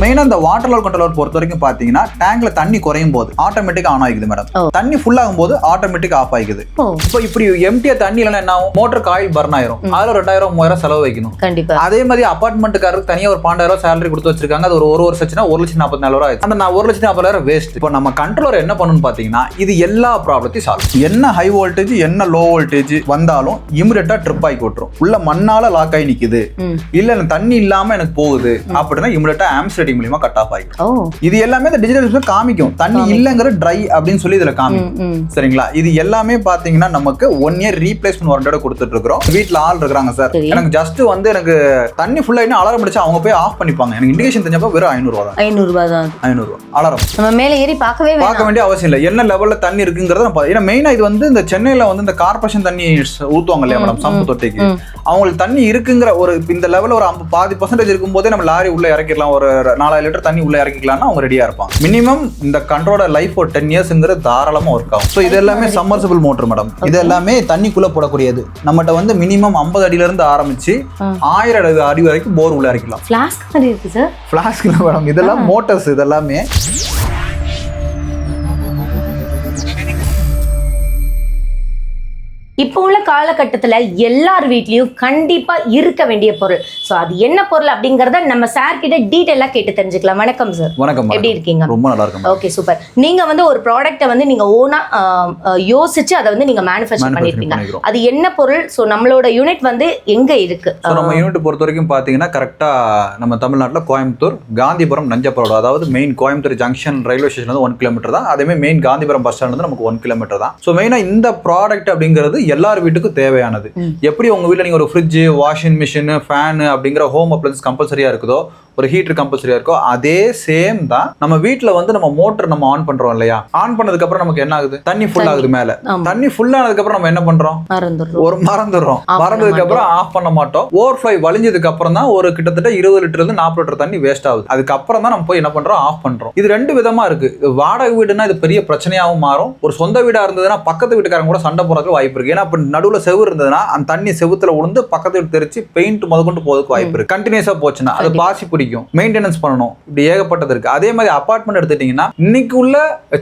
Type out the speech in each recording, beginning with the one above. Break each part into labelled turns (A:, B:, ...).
A: மெயினா இந்த water level controller பொறுத்த வரைக்கும் பாத்தீங்கன்னா டேங்க்ல தண்ணி குறையும் போது ஆட்டோமேட்டிக்கா ஆன் ஆகிக்குது மேடம். தண்ணி ஃபுல் ஆகும் போது ஆட்டோமேட்டிக் ஆஃப் ஆகிக்குது. இப்போ இப்படி எம்டியா தண்ணி இல்லைன்னா என்ன ஆகும், மோட்டர் காயில் பர்ன் ஆயிரும். அதுல 2000-3000 செலவு வைக்கணும். கண்டிப்பா. அதே மாதிரி அபார்ட்மெண்ட்டுக்காரருக்கு தனியா ஒரு 12,000 சேலரி கொடுத்து வச்சிருக்காங்க. அது ஒரு வருஷம்னா 1,44,000 ஆயிடுச்சு. அந்த 1,40,000 வேஸ்ட். இப்போ நம்ம கண்ட்ரோலர் என்ன பண்ணணும்னு பாத்தீங்கன்னா இது எல்லா ப்ராப்ளத்தையும் சால்வ். என்ன ஹை வோல்டேஜ் என்ன லோ வோல்டேஜ் வந்தாலும் இமிடியேட்டா ட்ரிப் ஆகி விட்டுரும். உள்ள மண்ணால லாக் ஆகி நிக்குது, இல்ல தண்ணி இல்லாம எனக்கு போகுது அப்படின்னா இமிடியேட்டா ஆம்ஸ் ரேட்டிங் மூலமா கட் ஆஃப் ஆகிடும். இது எல்லாமே இந்த டிஜிட்டல் டிஸ்ப்ளே காமிக்கும். தண்ணி இல்லங்கிற ட்ரை அப்படின்னு சொல்லி இதுல காமிக்கும். சரிங்களா? இது எல்லாமே பாத்தீங்கன்னா நமக்கு 1 இயர் ரீப்ளேஸ்மெண்ட் வாரண்டியோட கொடுத்துட்டு இருக்கோம். வீட்ல ஆள் இருக்காங்க சார், எனக்கு ஜஸ்ட் வந்து எனக்கு தண்ணி ஃபுல்லா இன்னும் அலாரம் அடிச்சு அவங்க போய் ஆஃப் பண்ணிப்பாங்க. எனக்கு இண்டிகேஷன் தெரிஞ்சப்ப வெறும் 500 ரூபாய் தான். 500 ரூபாய் அலாரம். நம்ம மேல ஏறி பார்க்க வேண்டிய அவசியம் இல்லை. என்ன லெவல்ல தண்ணி இருக்குங்கிறத நம்ம ஏன்னா மெயினா இது வந்து இந்த சென்னையில வந்து இந்த கார்பரேஷன் தண்ணி ஊத்துவாங்க இல்லையா மேடம், சம்பு தொட்டிக்கு. அவங்களுக்கு தண்ணி இருக்குங்கிற ஒரு இந்த லெவல் ஒரு 50% இருக்கும் போதே நம்ம லாரி உள்ள இறக்கிடலாம். ஒரு 4000 லிட்டர் தண்ணி உள்ள இறக்கிக்கலாம்னா அவங்க ரெடியா இருப்பாங்க. மினிமம் இந்த கண்ட்ரோலர் லைஃப் ஒரு 10 இயர்ஸ்ங்கிறது தாராளமா ஒர்க் ஆகும். ஸோ இது எல்லாமே சம்மர்சிபிள் மோட்டர் மேடம். இது எல்லாமே தண்ணிக்குள்ள போடக்கூடியது. நம்மகிட்ட வந்து மினிமம் 50 அடியில இருந்து ஆரம்பிச்சு 1000 அடி வரைக்கும் போர் உள்ள இறக்கலாம். ஃபிளாஸ்க் மாதிரி இருக்கு சார். ஃபிளாஸ்க் இல்ல மேடம், இதெல்லாம் மோட்டர்ஸ். இதெல்லாமே
B: இப்போ உள்ள காலகட்டத்தில் எல்லார் வீட்லயும் கண்டிப்பா இருக்க வேண்டிய பொருள். ஸோ அது என்ன பொருள் அப்படிங்கறத நம்ம சார் கிட்ட டீடைலா கேட்டு தெரிஞ்சுக்கலாம். வணக்கம் சார்.
A: வணக்கம்.
B: எப்படி இருக்கீங்க?
A: ரொம்ப நல்லா இருக்கேன்.
B: Okay, super. நீங்க வந்து ஒரு ப்ராடக்ட்டை வந்து நீங்க ஓனா யோசிச்சு அதை வந்து நீங்க மேனுஃபேக்சர் பண்ணிருப்பீங்க. அது என்ன பொருள்? ஸோ நம்மளோட யூனிட் வந்து எங்க இருக்கு?
A: நம்ம யூனிட் பொறுத்த வரைக்கும் பாத்தீங்கன்னா கரெக்டா நம்ம தமிழ்நாட்டில் கோயம்புத்தூர் காந்திபுரம் நஞ்சப்பரோடு, அதாவது main Coimbatore junction railway station வந்து 1 கிலோமீட்டர் தான். அதே மெயின் காந்திபுரம் பஸ் ஸ்டாண்ட் வந்து நமக்கு 1 கிலோமீட்டர் தான். ஸோ மெயினா இந்த ப்ராடக்ட் அப்படிங்கிறது எல்லார் வீட்டுக்கும் தேவையானது. எப்படி உங்க வீட்டுல நீங்க ஒரு ஃப்ரிட்ஜ், வாஷிங் மிஷின், ஃபேன் அப்படிங்கிற ஹோம் அப்ளையன்ஸ் கம்பல்சரியா இருக்குதோ, ஒரு ஹீட்டர் கம்பல்சரியா இருக்கோ, அதே சேம் தான் நம்ம வீட்டுல வந்து நம்ம மோட்டர் நம்ம ஆன் பண்றோம் இல்லையா? ஆன் பண்ணதுக்கு அப்புறம் நமக்கு என்ன ஆகுது? தண்ணி ஃபுல் ஆகுது. மேல தண்ணி ஃபுல் ஆனதுக்கு அப்புறம் நம்ம என்ன பண்றோம்? மறந்துடுறோம். மறந்ததுக்கு அப்புறம் ஆஃப் பண்ண மாட்டோம். ஓவர்ஃப்ளோ வழிஞ்சதுக்கு அப்புறம் தான் ஒரு கிட்டத்தட்ட 20 லிட்டர் இருந்து 40 லிட்டர் தண்ணி வேஸ்ட் ஆகுது. அதுக்கப்புறம் தான் நம்ம போய் என்ன பண்றோம்? ஆஃப் பண்றோம். இது 2 விதமா இருக்கு. வாடகை வீடுனா இது பெரிய பிரச்சனையாகவும் மாறும். ஒரு சொந்த வீடா இருந்ததுன்னா பக்கத்து வீட்டுக்காரங்க கூட சண்டை போறதுக்கு வாய்ப்பு இருக்கு. ஏன்னா இப்ப நடுவுல செவு இருந்ததுன்னா அந்த தண்ணி செவுத்துல உளுந்து பக்கத்து வீட்டு தெரிச்சு பெயிண்ட் முதற்கொண்டு போறதுக்கு வாய்ப்பு இருக்கு. கண்டினியூஸா போச்சுன்னா அது பாசி பிடிக்கும், மெயின்டெனன்ஸ் பண்ணணும். இப்படி ஏகப்பட்டது இருக்கு. அதே மாதிரி அபார்ட்மெண்ட் எடுத்துட்டீங்கன்னா இன்னைக்கு உள்ள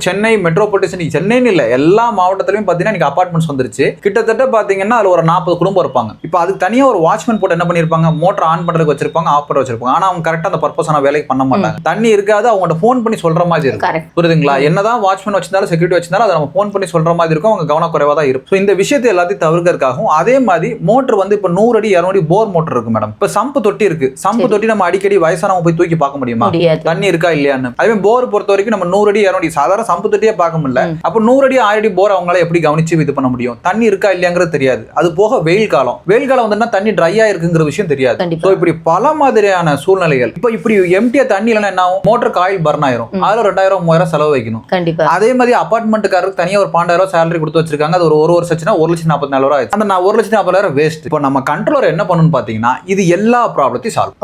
A: சென்னை மெட்ரோபாலிட்டன், சென்னைன்னு இல்ல எல்லா மாவட்டத்திலயும் பாத்தீங்கன்னா இன்னைக்கு அபார்ட்மெண்ட்ஸ் வந்துருச்சு. கிட்டத்தட்ட பாத்தீங்கன்னா அதுல ஒரு 40 குடும்பம் இருப்பாங்க. இப்போ அதுக்கு தனியா ஒரு வாட்ச்மேன் போட்டு என்ன பண்ணிருப்பாங்க? மோட்டர் ஆன் பண்றதுக்கு வச்சிருப்பாங்க, ஆஃப் பண்ண வச்சிருப்பாங்க. ஆனா அவங்க கரெக்டா அந்த பர்பஸான வேலைக்கு பண்ண மாட்டாங்க. தண்ணி இருக்காது, அவங்கள்ட்ட போன் பண்ணி சொல்ற மாதிரி இருக்கும். புரியுதுங்களா? என்னதான் வாட்ச்மேன் வச்சிருந்தாலும் செக்யூரிட்டி வச்சிருந்தாலும் அதை நம்ம போன் பண்ணி சொல்ற மாதிரி இருக்கும். அவங்க கவனக்குறைவா தான் இருக்கும். இந்த விஷயத்தை எல்லாத்தையும் தவிர்க்கிறதுக்காகவும் அதே மாதிரி மோட்டர் வந்து இப்ப 100 அடி 200 அடி போர் மோட்டர் இருக்கு மேடம். இப்ப சம்பு தொட்டி இருக்கு. சம்பு தொட்டி நம்ம அடிக்கடி வயசானவங்க போய் தூக்கி பார்க்க முடியுமா? தண்ணி இருக்கா இல்லையான்னு. அதே போர் பொறுத்த வரைக்கும் நம்ம 100 அடி 200 அடி சாதாரண சம்பு தொட்டியே பார்க்க முடியல. அப்ப 100 அடி 1000 அடி போர் அவங்களால எப்படி கவனிச்சு இது பண்ண முடியும்? தண்ணி இருக்கா இல்லையாங்கிறது தெரியாது. அது போக வெயில் காலம் வந்து தண்ணி ட்ரையா இருக்குங்கிற விஷயம் தெரியாது. இப்படி பல மாதிரியான சூழ்நிலைகள். இப்படி எம்டியா தண்ணி இல்லைன்னா என்ன ஆகும்? மோட்டர் காயில் பர்ன் ஆயிரும். அதுல 2000-3000 செலவு வைக்கணும். அதே மாதிரி அபார்ட்மெண்ட்டுக்காரருக்கு தனியா ஒரு 12,000 சேலரி கொடுத்து வச்சிருக்காங்க. அது ஒரு வருஷம்னா 1,44,000 ஆயிடுச்சு. அந்த 1,40,000 வேஸ்ட். இப்போ நம்ம கண்ட்ரோலர் என்ன பண்ணணும்னு பாத்தீங்கன்னா இது எல்லா ப்ராப்ளத்தையும் சால்வ்.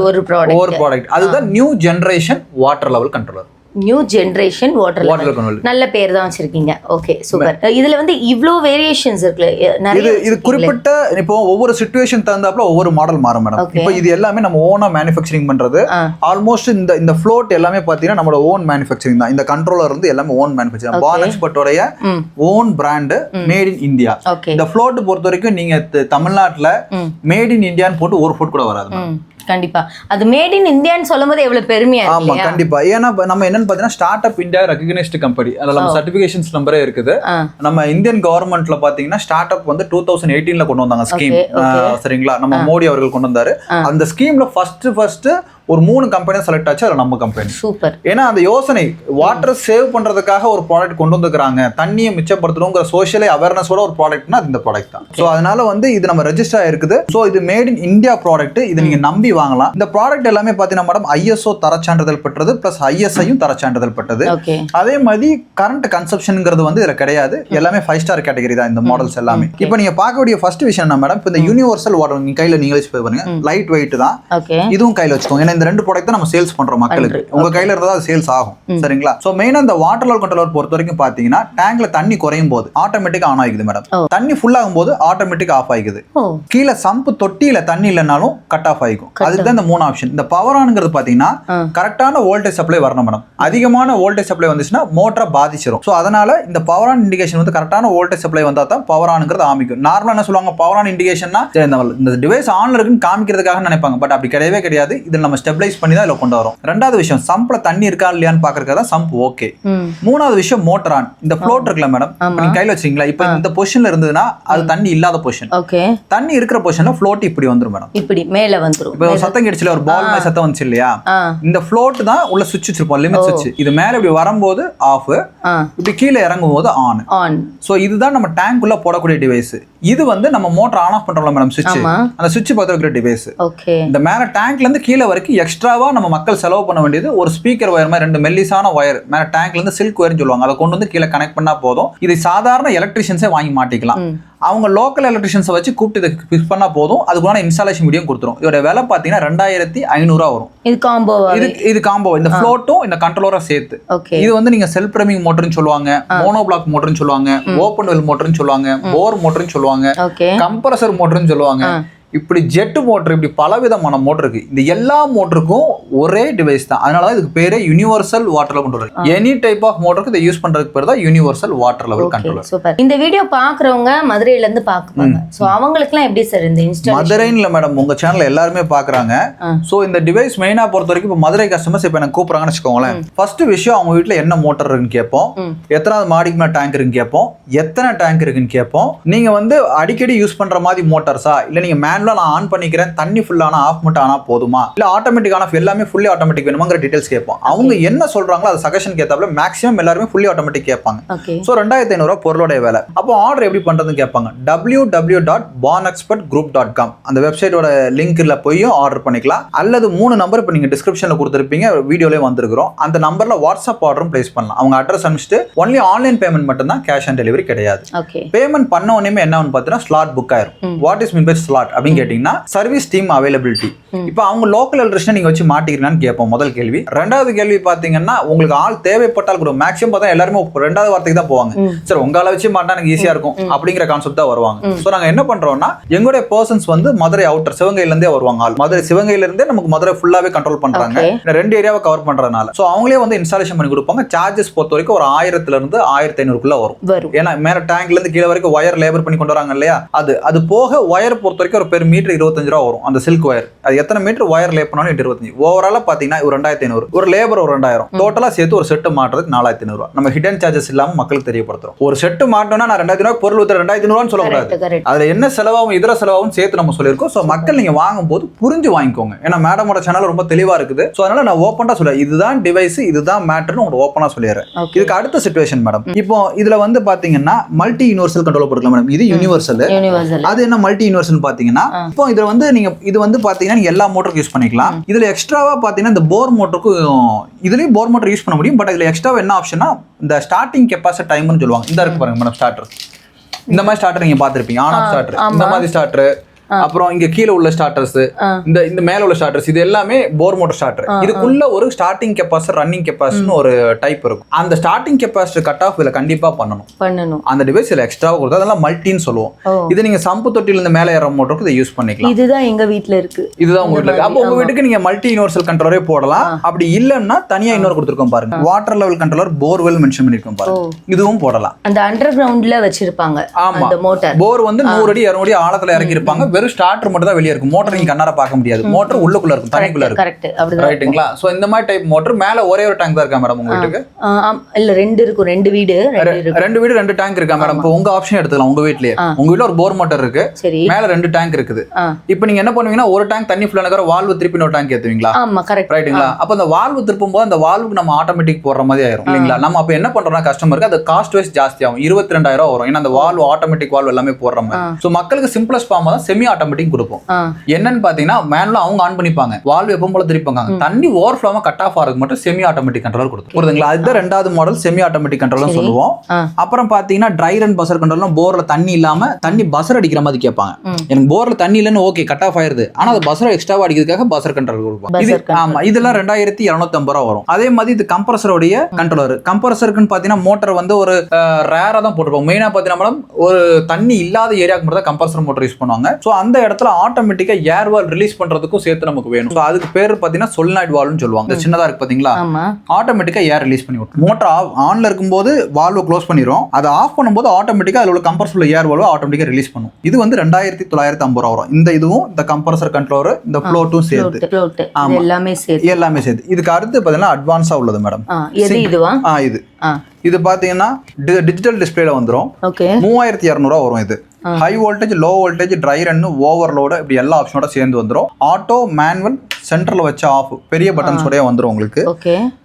A: ஒரு ப்ராடக்ட் அதுதான் new generation water level controller.
B: New generation water level. நல்ல பேர் தான் வச்சிருக்கீங்க. Okay, super. இதுல வந்து இவ்ளோ வேரியேஷன்ஸ் இருக்குல. இது
A: குறிப்பிட்ட இப்போ ஒவ்வொரு சிச்சுவேஷன் தகுந்தாப்புல ஒவ்வொரு மாடல் மாறும் மேடம். இப்போ இது எல்லாமே நம்ம ஓனா மேனுஃபேக்சரிங் பண்றது. ஆல்மோஸ்ட் இந்த ஃப்ளோட் எல்லாமே பாத்தீங்கன்னா நம்மளோட ஓன் மேனுஃபேக்சரிங் தான். இந்த கண்ட்ரோலர் வந்து எல்லாமே ஓன் மேனுஃபேக்சரிங். பான் எக்ஸ்பர்ட்டோட own brand made in India. இந்த ஃப்ளோட் பொறுத்த வரைக்கும் நீங்க தமிழ்நாட்டுல மேட் இன் இந்தியான்னு போட்டு ஒரு ஃப்ளோட் கூட வராது.
B: கண்டிப்பா அது மேட் இன் இந்தியான்னு சொல்லும்போது எவ்வளவு பெருமையா இருக்கு.
A: ஆமா, கண்டிப்பா. ஏன்னா நம்ம என்னன்னு பாத்தீங்கன்னா start up India recognised company. அதுல நம்ம சர்டிபிகேஷன்ஸ் நம்பரே இருக்குது. நம்ம இந்தியன் கவர்மெண்ட்ல பாத்தீங்கன்னா ஸ்டார்ட் அப் வந்து 2018ல கொண்டு வந்தாங்க ஸ்கீம். சரிங்களா? நம்ம மோடி அவர்கள் கொண்டு வந்தாரு. அந்த ஸ்கீம்ல ஃபர்ஸ்ட் ஒரு 3 கம்பெனி செலக்ட் ஆச்சு. அதுல நம்ம கம்பெனி. சூப்பர். ஏன்னா அந்த யோசனை வாட்டர் சேவ் பண்றதுக்காக ஒரு ப்ராடக்ட் கொண்டு வந்துக்கிறாங்க, தண்ணியை மிச்சப்படுத்தணுங்கிற சோஷியல் அவேர்னஸோட ஒரு ப்ராடக்ட்னா அது இந்த ப்ராடக்ட் தான். ஸோ அதனால வந்து இது நம்ம ரெஜிஸ்டர் ஆயிருக்குது. ஸோ இது மேட் இன் இந்தியா ப்ராடக்ட். இது நீங்க நம்பி வாங்கலாம். இந்த ப்ராடக்ட் எல்லாமே பாத்தீங்கன்னா மேடம் ISO தரச்சான்றிதழ் பெற்றது பிளஸ் ISIயும் தரச்சான்றிதழ் பெற்றது. அதே மாதிரி கரண்ட் கன்சப்ஷன்ங்கிறது வந்து இதுல கிடையாது. எல்லாமே 5 ஸ்டார் கேட்டகரி தான் இந்த மாடல்ஸ் எல்லாமே. இப்போ நீங்க பார்க்கக்கூடிய ஃபர்ஸ்ட் விஷயம் என்ன மேடம்? இப்போ இந்த யூனிவர்சல் வாட்டர் நீங்க கையில நீங்களே பாருங்க, லைட் வெயிட் தான். இதுவும் கையில வச்சுக்கோங்க. ஏன்னா இந்த 2 ப்ராடக்ட் தான் நம்ம சேல்ஸ் பண்றோம் மக்களுக்கு. உங்க கையில இருந்தா அது சேல்ஸ் ஆகும். சரிங்களா? சோ மெயினா இந்த வாட்டர் லெவல் கண்ட்ரோலர் பொறுத்த வரைக்கும் பாத்தீங்கன்னா டேங்க்ல தண்ணி குறையும் போது ஆட்டோமேட்டிக்கா ஆன் ஆகிக்குது மேடம். தண்ணி ஃபுல் ஆகும் போது ஆட்டோமேட்டிக் ஆஃப் ஆகிக்குது. கீழே சம்பு தொட்டியில தண்ணி இல்லைனாலும் கட் ஆஃப் ஆகிக்கும். அதுதான் இந்த 3 ஆப்ஷன். இந்த பவர் ஆன்ங்கிறது பாத்தீங்கன்னா கரெக்டான வோல்டேஜ் சப்ளை வரணும் மேடம். அதிகமான வோல்டேஜ் சப்ளை வந்துச்சுன்னா மோட்டரை பாதிச்சிடும். ஸோ அதனால இந்த பவர் ஆன் இண்டிகேஷன் வந்து கரெக்டான வோல்டேஜ் சப்ளை வந்தா தான் பவர் ஆன்ங்கிறது ஆமிக்கும். நார்மலா என்ன சொல்லுவாங்க, பவர் ஆன் இண்டிகேஷன்னா இந்த டிவைஸ் ஆன்ல இருக்குன்னு காமிக்கிறதுக்காக நினைப்பாங்க. பட் அப்படி கிடையவே கிடையாது. இதில் நம்ம ஸ்டெபிலைஸ் பண்ணி தான் இதில் கொண்டு வரோம். ரெண்டாவது விஷயம், சம்ப்ல தண்ணி இருக்கா இல்லையான்னு பாக்குறதுக்கு தான் சம்ப் ஓகே. மூணாவது விஷயம், மோட்டர் ஆன். இந்த ஃப்ளோட் இருக்குல்ல மேடம், நீங்க கையில வச்சீங்களா, இப்போ இந்த பொசிஷன்ல இருந்ததுன்னா அது தண்ணி இல்லாத பொசிஷன். தண்ணி இருக்கிற பொசிஷன்ல ஃப்ளோட் இப்படி வந்துரும் மேடம். இப்படி மேல வந்துரும். இப்போ சத்தம் கிடைச்சல, ஒரு பால் மாதிரி சத்தம் வந்துச்சு இல்லையா, இந்த ஃப்ளோட் தான் உள்ள சுவிட்ச் வச்சிருப்போம், லிமிட் சுவிட்ச். இது மேல இப்படி வரும்போது ஆஃப், இப்படி கீழே இறங்கும் போது ஆன். சோ இதுதான் நம்ம டேங்க் உள்ள போடக்கூடிய டிவைஸ். இது வந்து நம்ம மோட்டர் ஆன் ஆஃப் பண்றோம்ல மேடம், சுவிட்ச். அந்த சுவிட்ச் பார்த்து வைக்கிற டிவைஸ். இந்த மேல டேங்க்ல இருந்து கீழே வரைக்கும் எக்ஸ்ட்ராவா நம்ம மக்கள் செலவு பண்ண வேண்டியது ஒரு ஸ்பீக்கர் ஒயர் மாதிரி 2 மெல்லிசான ஒயர் மேல டேங்க்ல இருந்து சில்க் ஒயர்னு சொல்லுவாங்க. அதை கொண்டு வந்து கீழே கனெக்ட் பண்ணா போதும். இது சாதாரண எலக்ட்ரிஷியன்ஸே வாங்கி மாட்டிக்கலாம். அவங்க லோக்கல் எலக்ட்ரிஷியன்ஸை வச்சு கூப்பிட்டு இதை ஃபிக்ஸ் பண்ணா போதும். அதுக்குள்ள இன்ஸ்டாலேஷன் வீடியோ கொடுத்துரும். இதோட விலை பாத்தீங்கன்னா 2500 வரும். இது காம்போ. இந்த ஃப்ளோட்டும் இந்த கண்ட்ரோலரும் சேர்த்து. இது வந்து நீங்க செல்ஃப் ரன்னிங் மோட்டர்னு சொல்லுவாங்க, மோனோ பிளாக் மோட்டர்னு சொல்லுவாங்க, ஓப்பன் வெல் மோட்டர்னு சொல்லுவாங்க, போர் மோட்டர்னு சொல்லுவாங்க, கம்ப்ரஸர் மோட்டர்னு சொல்லுவாங்க. இப்படி ஜெட் மோட்டர், இப்படி பலவிதமான மோட்டர் இருக்கு. இந்த எல்லா மோட்டருக்கும் ஒரே டிவைஸ் தான். அதனாலதான் இதுக்கு பேரே universal water level controller. Any type of மோட்டருக்கு இதை யூஸ் பண்றதுக்கு பேர் தான் universal water level controller.
B: Super. இந்த வீடியோ பாக்குறவங்க மதுரையில இருந்து பாக்குறாங்க. சோ அவங்களுக்குலாம் எப்படி சார் இந்த இன்ஸ்டாலேஷன்?
A: மதுரையில மேடம் உங்க சேனல் எல்லாருமே பாக்குறாங்க. சோ இந்த டிவைஸ் மெயினா பொறுத்த வரைக்கும் இப்போ மதுரை கஸ்டமர்ஸ் இப்போ எனக்கு கூப்பிடுறாங்கன்னு வச்சுக்கோங்களேன். ஃபர்ஸ்ட் விஷயம், அவங்க வீட்டுல என்ன மோட்டர் இருக்குன்னு கேட்போம், எத்தனாவது மாடிக்கு மேல டேங்க் இருக்குன்னு கேட்போம், எத்தனை டேங்க் இருக்குன்னு கேட்போம். நீங்க வந்து அடிக்கடி யூஸ் பண்ற மாதிரி மோட்டார்ஸா, இல்ல நீங்க நான் ஆன் பண்ணிக்கிறேன், தண்ணி ஃபுல்லானா ஆஃப் மட்டும் ஆனா போதுமா, இல்ல ஆட்டோமேட்டிக் ஆன் ஆஃப் எல்லாமே ஃபுல்லி ஆட்டோமேட்டிக் வேணுமாங்கிற டீடைல்ஸ் கேட்போம். அவங்க என்ன சொல்றாங்களோ அது சஜஷன் கேட்டாப்ல மேக்ஸிமம் எல்லாரும் ஃபுல்லி ஆட்டோமேட்டிக் கேட்பாங்க. சோ 2500 பொருளோட வேலை. அப்போ ஆர்டர் எப்படி பண்றதுன்னு கேட்பாங்க. www.bonexpertgroup.com அந்த வெப்சைட்டோட லிங்க்ல போய் ஆர்டர் பண்ணிக்கலாம். அல்லது 3 நம்பர் இப்போ நீங்க டிஸ்கிரிப்ஷன்ல கொடுத்துருப்பீங்க, வீடியோலயே வந்திருக்கிறோம். அந்த நம்பர்ல வாட்ஸ்அப் ஆர்டரும் பிளேஸ் பண்ணலாம். அவங்க அட்ரஸ் அனுப்பிச்சிட்டு ஒன்லி ஆன்லைன் பேமெண்ட் மட்டும் தான், கேஷ் ஆன் டெலிவரி கிடையாது. பேமெண்ட் பண்ண உடனே என்ன பார்த்தீங்கன்னா ஸ்லாட் புக் ஆயிரும். What is mean by slot அப்படின்னு கேட்டீங்கன்னா சர்வீஸ் டீம் அவைலபிலிட்டி. இப்போ அவங்க லோக்கல் எலக்ட்ரிஷியன் நீங்க வச்சு மாட்டிக்கிறீங்கன்னு கேட்போம் முதல் கேள்வி. ரெண்டாவது கேள்வி பாத்தீங்கன்னா உங்களுக்கு ஆள் தேவைப்பட்டால் கூட மேக்ஸிமம் பார்த்தா எல்லாருமே ரெண்டாவது வார்த்தைக்கு தான் போவாங்க. சார் உங்களை வச்சு மாட்டா எனக்கு ஈஸியா இருக்கும் அப்படிங்கிற கான்செப்ட் தான் வருவாங்க. ஸோ நாங்க என்ன பண்றோம்னா எங்களுடைய பர்சன்ஸ் வந்து மதுரை அவுட்டர் சிவகையில இருந்தே வருவாங்க. ஆள் மதுரை சிவகையில இருந்தே நமக்கு மதுரை ஃபுல்லாவே கண்ட்ரோல் பண்றாங்க. 2 ஏரியாவை கவர் பண்றதுனால ஸோ அவங்களே வந்து இன்ஸ்டாலேஷன் பண்ணி கொடுப்பாங்க. சார்ஜஸ் பொறுத்த வரைக்கும் ஒரு 1000 இருந்து 1500 வரும். ஏன்னா மேல டேங்க்ல இருந்து கீழே வரைக்கும் ஒயர் லேபர் பண்ணி கொண்டு வராங்க இல்லையா, அது போக ஒயர் பொறுத்த வரைக்கும் ஒரு பெர் மீட்டர் 25 ரூபா வரும். அந்த சில்க் ஒயர் அது எத்தனை மீட்டர் ஒயர் லே பண்ணாலும் 25. ஓவராலா பாத்தீங்கன்னா ஒரு 2500, ஒரு லேபர் ஒரு 2000, டோட்டலா சேர்த்து ஒரு செட்டு மாட்டுறதுக்கு 4500. நம்ம ஹிடன் சார்ஜஸ் இல்லாம மக்களுக்கு தெரியப்படுத்துறோம். ஒரு செட்டு மாட்டோம்னா நான் 2000 பொருள் 2500 சொல்லக்கூடாது. அதுல என்ன செலவாகும் இதர செலவாகும் சேர்த்து நம்ம சொல்லியிருக்கோம். ஸோ மக்கள் நீங்க வாங்கும் போது புரிஞ்சு வாங்கிக்கோங்க. ஏன்னா மேடமோட சேனல் ரொம்ப தெளிவா இருக்குது. ஸோ அதனால நான் ஓப்பனா சொல்றேன், இதுதான் டிவைஸ், இதுதான் மேட்டர்னு உங்களுக்கு ஓப்பனா சொல்லிடுறேன். இதுக்கு அடுத்த சிச்சுவேஷன் மேடம், இப்போ இதுல வந்து பாத்தீங்கன்னா மல்டி யூனிவர்சல் கண்ட்ரோல் போட்டுக்கலாம் மேடம். இது யூனிவர்சல், அது என்ன மல்டி யூனிவர்சல் பாத்தீங்கன்னா, இப்போ இதுல வந்து நீங்க இது வந்து பாத்தீங்கன்னா நீங்க எல்லா மோட்டருக்கு யூஸ் பண்ணிக்கலாம். இதுல எக்ஸ்ட்ராவா பாத்தீங்கன்னா இந்த போர் மோட்டருக்கும் இதுலயும் போர் மோட்டர் யூஸ் பண்ண முடியும். பட் இதுல எக்ஸ்ட்ராவா என்ன ஆப்ஷன்னா இந்த ஸ்டார்டிங் கெப்பாசிட்டி டைம்னு சொல்லுவாங்க. இந்த இருக்கு பாருங்க மேடம் ஸ்டார்டர். இந்த மாதிரி ஸ்டார்டர் நீங்க பாத்திருப்பீங்க, ஆன் ஆஃப் ஸ்டார்டர், இந்த மாதிரி ஸ்டார்டர். அப்புறம் இங்க கீழே உள்ள ஸ்டார்டர்ஸ், இந்த மேல உள்ள ஸ்டார்டர்ஸ், இது எல்லாமே போர் மோட்டர் ஸ்டார்டர். இதுக்குள்ள ஒரு ஸ்டார்டிங் கெப்பாசிட்டர் ரன்னிங் கெப்பாசிட்டின்னு ஒரு டைப் இருக்கும். அந்த ஸ்டார்டிங் கெப்பாசிட்டர் கட் ஆஃப் இதுல கண்டிப்பா பண்ணணும். அந்த டிவைஸ் இதுல எக்ஸ்ட்ராவா கொடுத்தா அதெல்லாம் மல்டின்னு சொல்லுவோம். இது நீங்க சம்பு தொட்டில இருந்து மேல ஏற மோட்டருக்கு இதை யூஸ் பண்ணிக்கலாம்.
B: இதுதான் எங்க வீட்ல இருக்கு.
A: இதுதான் உங்க வீட்டுல. அப்போ உங்க வீட்டுக்கு நீங்க மல்டி யூனிவர்சல் கண்ட்ரோலரே போடலாம். அப்படி இல்லன்னா தனியா இன்னொரு கொடுத்துருக்கோம் பாருங்க, water level controller borewell mention பண்ணிருக்கோம் பாருங்க, இதுவும் போடலாம்.
B: அந்த அண்டர் கிரவுண்ட்ல வச்சிருப்பாங்க. அந்த மோட்டார் போர்
A: வந்து 100 அடி 200 அடி ஆழத்துல இறக்கி இருப்பாங்க. வெறும் ஸ்டார்டர் மட்டும் தான் வெளியே இருக்கும். மோட்டர் நீங்க கண்ணார பார்க்க முடியாது. மோட்டர் உள்ளுக்குள்ள இருக்கும், தண்ணிக்குள்ள இருக்கும். கரெக்ட், அப்படிதான். ரைட்டுங்களா? சோ இந்த மாதிரி டைப் மோட்டர் மேல ஒரே ஒரு டேங்க் தான் இருக்கா மேடம் உங்க வீட்டுக்கு?
B: இல்ல 2 இருக்கும். 2 வீடு
A: 2 டேங்க் இருக்கா மேடம்? இப்போ உங்க ஆப்ஷன் எடுத்துக்கலாம். உங்க வீட்லயே உங்க வீட்ல ஒரு போர் மோட்டர் இருக்கு, மேல 2 டேங்க் இருக்குது. இப்போ நீங்க என்ன பண்ணுவீங்கன்னா ஒரு டேங்க் தண்ணி ஃபுல் ஆனதுக்கு வால்வு திருப்பி ஒரு டேங்க் ஏத்துவீங்களா?
B: ஆமா, கரெக்ட்.
A: ரைட்டுங்களா? அப்ப அந்த வால்வு திருப்பும் போது அந்த வால்வுக்கு நம்ம ஆட்டோமேட்டிக் போடுற மாதிரி ஆயிரும் இல்லீங்களா? நம்ம அப்ப என்ன பண்றோம்னா கஸ்டமருக்கு அது காஸ்ட் வைஸ் ஜாஸ்தி ஆகும். 22,000 வரும். ஏன்னா அந்த வால்வு ஆட்டோமேட்டிக் வால்வு எல்லாமே போடுற மாதிரி. சோ மக்களுக்கு சிம்பிளஸ்ட் ஃபார்ம் தான் செமி ஆட்டோமேட்டிக் கொடுப்போம். என்னன்னு பாத்தீங்கன்னா மேனுவலா அவங்க ஆன் பண்ணிப்பாங்க, வால்வு எப்பவும் போல திருப்பாங்க, தண்ணி ஓவர்ஃப்ளோவா கட் ஆஃப் ஆகிறதுக்கு மட்டும் செமி ஆட்டோமேட்டிக் கண்ட்ரோலர் கொடுத்துரும். புரியுதுங்களா? அதுதான் ரெண்டாவது மாடல் செமி ஆட்டோமேட்டிக் கண்ட்ரோலர் சொல்லுவோம். அப்புறம் பாத்தீங்கன்னா ட்ரை ரன் பசர் கண்ட்ரோல்னா போர்ல தண்ணி இல்லாம தண்ணி பசர் அடிக்கிற மாதிரி கேட்பாங்க. எனக்கு போர்ல தண்ணி இல்லைன்னு ஓகே கட் ஆஃப் ஆயிருது, ஆனா அது பசர் எக்ஸ்ட்ரா அடிக்கிறதுக்காக பசர் கண்ட்ரோல் கொடுப்போம். இது ஆமா, இதெல்லாம் 2250 ரூபா வரும். அதே மாதிரி இது கம்ப்ரஸரோடைய கண்ட்ரோலர். கம்ப்ரஸருக்குன்னு பாத்தீங்கன்னா மோட்டர் வந்து ஒரு ரேரா தான் போட்டுருப்போம். மெயினா பாத்தீங்கன்னா மேடம் ஒரு தண்ணி இல்லாத ஏரியாக்கு மட்டும் தான் கம்ப்ரஸர் மோட்டர் யூஸ் பண்ணுவாங்க. சோ அந்த இடத்துல ஆட்டோமேட்டிக்கா ஏர் வால் ரிலீஸ் பண்றதுக்கும் சேர்த்து நமக்கு வேணும். சோ அதுக்கு பேர் பாத்தீங்கன்னா சொலினாய்டு வால்வ்னு சொல்லுவாங்க. சின்னதா இருக்கு பாத்தீங்களா, ஆட்டோமேட்டிக்கா ஏர் ரிலீஸ் பண்ணி விடும். மோட்டர் ஆன்ல இருக்கும்போது வால்வை க்ளோஸ் பண்ணிரும், அதை ஆஃப் பண்ணும்போது ஆட்டோமேட்டிக்கா அதுல உள்ள கம்ப்ரஸர்ல ஏர் வால்வை ஆட்டோமேட்டிக்கா ரிலீஸ் பண்ணும். இது வந்து 2950 ரூபா வரும். இந்த இதுவும் இந்த கம்ப்ரஸர் கண்ட்ரோலர் இந்த ஃப்ளோட்டும் சேர்த்து எல்லாமே சேர்த்து. இதுக்கு அடுத்து பாத்தீங்கன்னா அட்வான்ஸா உள்ளது மேடம். இது பாத்தீங்கன்னா டிஜிட்டல் டிஸ்பிளேல வந்துரும். 3200 ரூபா வரும். இது high voltage, low voltage, try run, overload இப்படி எல்லா ஆப்ஷனோட சேர்ந்து வந்துடும். ஆட்டோ, மேனுவல், சென்ட்ரல் வச்ச ஆஃப், பெரிய பட்டன்ஸ் உடைய வந்துடும் உங்களுக்கு.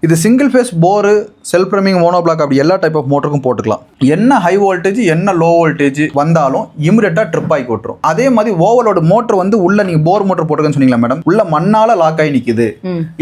A: இது சிங்கிள் ஃபேஸ் போர், செல்ஃப் ரன்னிங், மோனோபிளாக் அப்படி எல்லா டைப் ஆஃப் மோட்டருக்கும் போட்டுக்கலாம். என்ன ஹை வோல்டேஜ் என்ன லோ வோல்டேஜ் வந்தாலும் இமிடியேட்டா ட்ரிப் ஆகி போட்டுரும். அதே மாதிரி ஓவர்லோடு மோட்டர் வந்து உள்ள நீங்க போர் மோட்டர் போட்டுருக்கேன்னு சொன்னீங்களா மேடம், உள்ள மண்ணால லாக் ஆகி நிக்குது,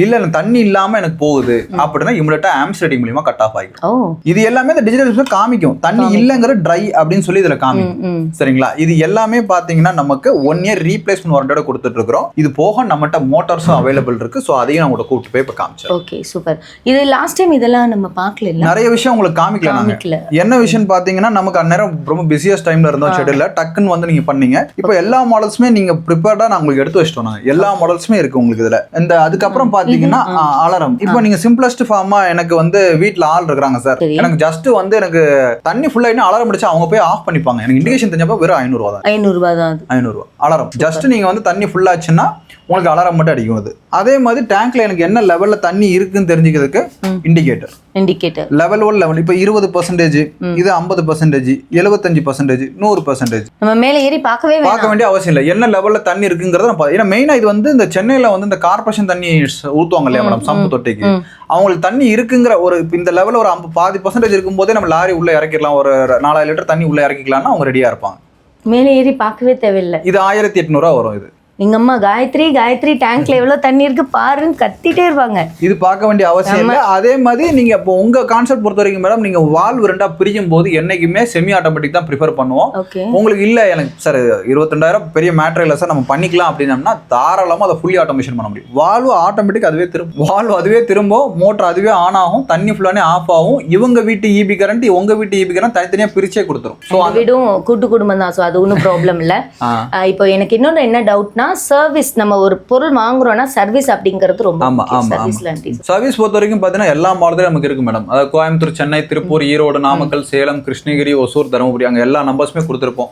A: இல்ல தண்ணி இல்லாம எனக்கு போகுது அப்படின்னா இமிடியேட்டா ஆம்ஸ் ரேட்டிங் மூலமா கட் ஆஃப் ஆகிடும். இது எல்லாமே இந்த டிஜிட்டல் டிஸ்பிளே காமிக்கும். தண்ணி இல்லங்கிற ட்ரை அப்படின்னு சொல்லி இதுல காமிக்கும். சரிங்களா? இது எல்லாமே பாத்தீங்கன்னா நமக்கு 1 இயர் ரீப்ளேஸ்மெண்ட் வாரண்டியோட கொடுத்துட்டு இருக்கோம். இது போக நம்மகிட்ட மோட்டார்ஸும் அவைலபிள் இருக்கு. சோ அதையும் நான் உங்களை கூப்பிட்டு போய் இப்ப காமிச்சேன்.
B: Okay, super. இது லாஸ்ட் டைம் இதெல்லாம் நம்ம பார்க்கல,
A: நிறைய விஷயம் உங்களுக்கு காமிக்கல. என்ன விஷயம் பாத்தீங்கன்னா நமக்கு அந்நேரம் ரொம்ப பிஸியஸ்ட் டைம்ல இருந்தோம் ஷெட்யூல்ல, டக்குன்னு வந்து நீங்க பண்ணீங்க. இப்போ எல்லா மாடல்ஸுமே நீங்க ப்ரிப்பேர்டா நான் உங்களுக்கு எடுத்து வச்சிட்டோம். எல்லா மாடல்ஸுமே இருக்கு உங்களுக்கு இதுல. இந்த அதுக்கப்புறம் பாத்தீங்கன்னா அலாரம். இப்போ நீங்க சிம்பிளஸ்ட் ஃபார்மா எனக்கு வந்து வீட்டுல ஆள் இருக்காங்க சார், எனக்கு ஜஸ்ட் வந்து எனக்கு தண்ணி ஃபுல்லா ஆயினா அலாரம் அடிச்சா அவங்க போய் ஆஃப் பண்ணிப்பாங்க. எனக்கு இண்டிகேஷன் தெரிஞ்சப்ப வெறும் 500 ரூபா தான். 500 ரூபா அலாரம். ஜஸ்ட் நீங்க வந்து தண்ணி ஃபுல்லா ஆச்சுன்னா உங்களுக்கு அலாரம் மட்டும் அடிக்கும். அது அதே மாதிரி டேங்க்ல எனக்கு என்ன லெவல்ல தண்ணி இருக்குன்னு தெரிஞ்சுக்கிறதுக்கு இண்டிகேட்டர் லெவல் 1 லெவல். இப்போ 20%, இது 50%, 75%, 100%.
B: நம்ம மேல ஏறி பார்க்க
A: வேண்டிய அவசியம் இல்லை. என்ன லெவல்ல தண்ணி இருக்குங்கிறத நம்ம ஏன்னா மெயினா இது வந்து இந்த சென்னையில வந்து இந்த கார்பரேஷன் தண்ணி ஊத்துவாங்க இல்லையா மேடம், சம்பு தொட்டிக்கு, அவங்களுக்கு தண்ணி இருக்குங்கிற ஒரு இந்த லெவல் ஒரு 50% இருக்கும் போதே நம்ம லாரி உள்ள இறக்கிடலாம். ஒரு 4000 லிட்டர் தண்ணி உள்ள இறக்கிக்கலாம்னா அவங்க ரெடியா இருப்பாங்க.
B: மேலே ஏறி பார்க்கவே தேவையில்லை.
A: இது 1800 ரூபா வரும். இது
B: எங்க அம்மா காயத்ரி டேங்க்ல எவ்வளவு தண்ணி இருக்கு பாருன்னு கத்திட்டே இருப்பாங்க. இது
A: பார்க்க வேண்டிய அவசியம் இல்லை. அதே மாதிரி நீங்க இப்போ உங்க கான்செப்ட் பொறுத்த வரைக்கும் மேடம், நீங்க வால்வு ரெண்டா பிரிக்கும் போது என்னைக்குமே செமி ஆட்டோமேட்டிக் தான் ப்ரிஃபர் பண்ணுவோம். உங்களுக்கு இல்ல எனக்கு சார் 22,000 பெரிய மேட்டர் இல்லை சார் நம்ம பண்ணிக்கலாம் அப்படின்னா தாராளமா அதை ஃபுல்லி ஆட்டோமேஷன் பண்ண முடியும். வால்வு ஆட்டோமேட்டிக் அதுவே திரும்பும், மோட்டர் அதுவே ஆன் ஆகும், தண்ணி ஃபுல்லானே ஆஃப் ஆகும். இவங்க வீட்டு ஈபி கரண்ட் உங்க வீட்டு ஈபி கரண்ட் தனித்தனியா பிரிச்சே கொடுத்துரும். ஸோ வீடும்
B: கூட்டு குடும்பம் தான். ஸோ அது ஒன்றும் ப்ராப்ளம் இல்லை. இப்போ எனக்கு இன்னொன்று என்ன டவுட்னா, சர்வீஸ் நம்ம ஒரு பொருள் வாங்குறோம்னா சர்வீஸ் அப்படிங்கிறது ரொம்ப
A: சர்வீஸ் பொறுத்த வரைக்கும் பாத்தீங்கன்னா எல்லா மாடலும் நமக்கு இருக்கு மேடம். அதாவது கோயம்புத்தூர், சென்னை, திருப்பூர், ஈரோடு, நாமக்கல், சேலம், கிருஷ்ணகிரி, ஒசூர், தருமபுரி அங்க எல்லா நம்பர்ஸுமே கொடுத்துருப்போம்.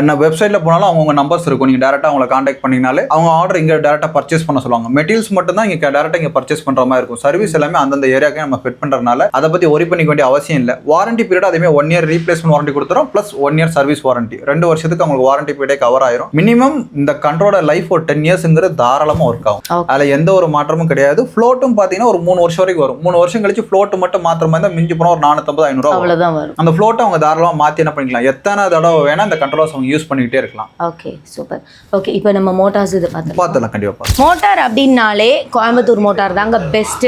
A: நான் வெப்சைட்ல போனாலும் அவங்க நம்பர்ஸ் இருக்கும். நீங்க டேரக்டா அவங்களை கான்டாக்ட் பண்ணீங்கனாலே அவங்க ஆர்டர் இங்க டேரக்டா பர்ச்சேஸ் பண்ண சொல்லுவாங்க. மெட்டீரியல்ஸ் மட்டும் தான் இங்க டேரக்டா இங்க பர்ச்சேஸ் பண்ற மாதிரி இருக்கும். சர்வீஸ் எல்லாமே அந்தந்த ஏரியாக்கே நம்ம ஃபிட் பண்றதுனால அதை பத்தி ஒரி பண்ணிக்க வேண்டிய அவசியம் இல்லை. வாரண்டி பீரியட் அதே 1 இயர் ரீப்ளேஸ்மெண்ட் வாரண்டி கொடுத்துரும், பிளஸ் 1 இயர் சர்வீஸ் வாரண்டி. 2 வருஷத்துக்கு அவங்களுக்கு வாரண்டி பீரியட் கவர் ஆயிரும். மினிமம் இந்த கண்ட்ரோலோட லைஃப் ஒரு 10 இயர்ஸ்ங்கிறது தாராளமா ஒர்க் ஆகும். அதுல எந்த ஒரு மாற்றமும் கிடையாது. ஃப்ளோட்டும் பாத்தீங்கன்னா ஒரு 3 வருஷம் வரைக்கும் வரும். 3 வருஷம் கழிச்சு ஃப்ளோட் மட்டும் மாத்திர மாதிரி மிஞ்சி போனா ஒரு 450-500 ரூபா அவ்வளவுதான் வரும். அந்த ஃப்ளோட்டை அவங்க தாராளமா மாத்தி என்ன பண்ணிக்கலாம், எத்தனை தடவை வேணா இந்த கண்ட்ரோலர்ஸ் அவங்க யூஸ் பண்ணிக்கிட்டே இருக்கலாம்.
B: Okay, super. ஓகே, இப்போ நம்ம மோட்டார்ஸ் இது
A: பார்த்தலாம். கண்டிப்பா
B: மோட்டார் அப்படின்னாலே கோயம்புத்தூர் மோட்டார் தாங்க பெஸ்ட்.